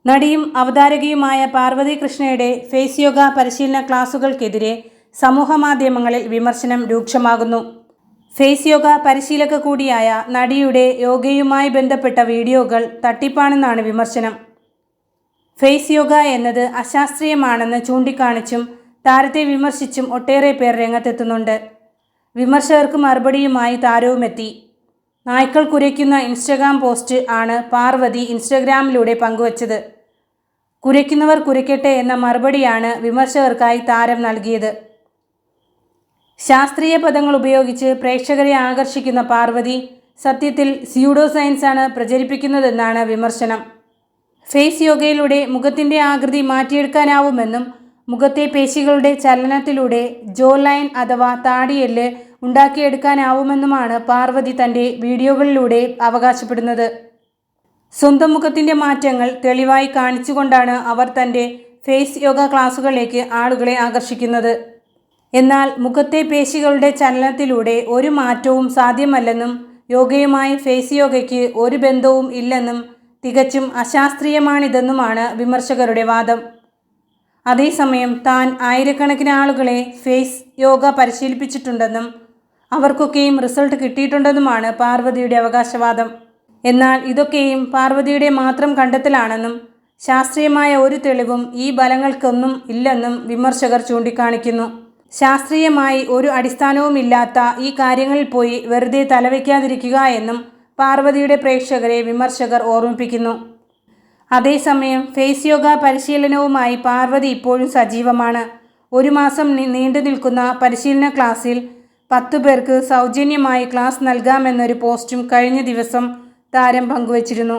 നടിയും അവതാരകയുമായ പാർവതി കൃഷ്ണയുടെ ഫേസ് യോഗ പരിശീലന ക്ലാസുകൾക്കെതിരെ സമൂഹമാധ്യമങ്ങളിൽ വിമർശനം രൂക്ഷമാകുന്നു. ഫേസ് യോഗ പരിശീലക കൂടിയായ നടിയുടെ യോഗയുമായി ബന്ധപ്പെട്ട വീഡിയോകൾ തട്ടിപ്പാണെന്നാണ് വിമർശനം. ഫേസ് യോഗ എന്നത് അശാസ്ത്രീയമാണെന്ന് ചൂണ്ടിക്കാണിച്ചും താരത്തെ വിമർശിച്ചും ഒട്ടേറെ പേർ രംഗത്തെത്തുന്നുണ്ട്. വിമർശകർക്ക് മറുപടിയുമായി താരവുമെത്തി. നായ്ക്കൾ കുരയ്ക്കുന്ന ഇൻസ്റ്റഗ്രാം പോസ്റ്റ് ആണ് പാർവതി ഇൻസ്റ്റഗ്രാമിലൂടെ പങ്കുവച്ചത്. കുരയ്ക്കുന്നവർ കുരയ്ക്കട്ടെ എന്ന മറുപടിയാണ് വിമർശകർക്കായി താരം നൽകിയത്. ശാസ്ത്രീയ പദങ്ങൾ ഉപയോഗിച്ച് പ്രേക്ഷകരെ ആകർഷിക്കുന്ന പാർവതി സത്യത്തിൽ സ്യൂഡോ സയൻസാണ് പ്രചരിപ്പിക്കുന്നതെന്നാണ് വിമർശനം. ഫേസ് യോഗയിലൂടെ മുഖത്തിൻ്റെ ആകൃതി മാറ്റിയെടുക്കാനാവുമെന്നും മുഖത്തെ പേശികളുടെ ചലനത്തിലൂടെ ജോ ലൈൻ അഥവാ താടിയെല്ല് ഉണ്ടാക്കിയെടുക്കാനാവുമെന്നുമാണ് പാർവതി തൻ്റെ വീഡിയോകളിലൂടെ അവകാശപ്പെടുന്നത്. സ്വന്തം മുഖത്തിൻ്റെ മാറ്റങ്ങൾ തെളിവായി കാണിച്ചുകൊണ്ടാണ് അവർ തൻ്റെ ഫേസ് യോഗ ക്ലാസുകളിലേക്ക് ആളുകളെ ആകർഷിക്കുന്നത്. എന്നാൽ മുഖത്തെ പേശികളുടെ ചലനത്തിലൂടെ ഒരു മാറ്റവും സാധ്യമല്ലെന്നും യോഗയുമായി ഫേസ് യോഗയ്ക്ക് ഒരു ബന്ധവും ഇല്ലെന്നും തികച്ചും അശാസ്ത്രീയമാണിതെന്നുമാണ് വിമർശകരുടെ വാദം. അതേസമയം താൻ ആയിരക്കണക്കിന് ആളുകളെ ഫേസ് യോഗ പരിശീലിപ്പിച്ചിട്ടുണ്ടെന്നും അവർക്കൊക്കെയും റിസൾട്ട് കിട്ടിയിട്ടുണ്ടെന്നുമാണ് പാർവതിയുടെ അവകാശവാദം. എന്നാൽ ഇതൊക്കെയും പാർവതിയുടെ മാത്രം കണ്ടെത്തലാണെന്നും ശാസ്ത്രീയമായ ഒരു തെളിവും ഈ ഫലങ്ങൾക്കൊന്നും ഇല്ലെന്നും വിമർശകർ ചൂണ്ടിക്കാണിക്കുന്നു. ശാസ്ത്രീയമായി ഒരു അടിസ്ഥാനവുമില്ലാത്ത ഈ കാര്യങ്ങളിൽ പോയി വെറുതെ തലവയ്ക്കാതിരിക്കുക എന്നും പാർവതിയുടെ പ്രേക്ഷകരെ വിമർശകർ ഓർമ്മിപ്പിക്കുന്നു. അതേസമയം ഫേസ് യോഗ പരിശീലനവുമായി പാർവതി ഇപ്പോഴും സജീവമാണ്. 1 മാസം നീണ്ടു നിൽക്കുന്ന പരിശീലന ക്ലാസ്സിൽ 10 പേർക്ക് സൗജന്യമായി ക്ലാസ് നൽകാമെന്നൊരു പോസ്റ്റും കഴിഞ്ഞ ദിവസം താരം പങ്കുവച്ചിരുന്നു.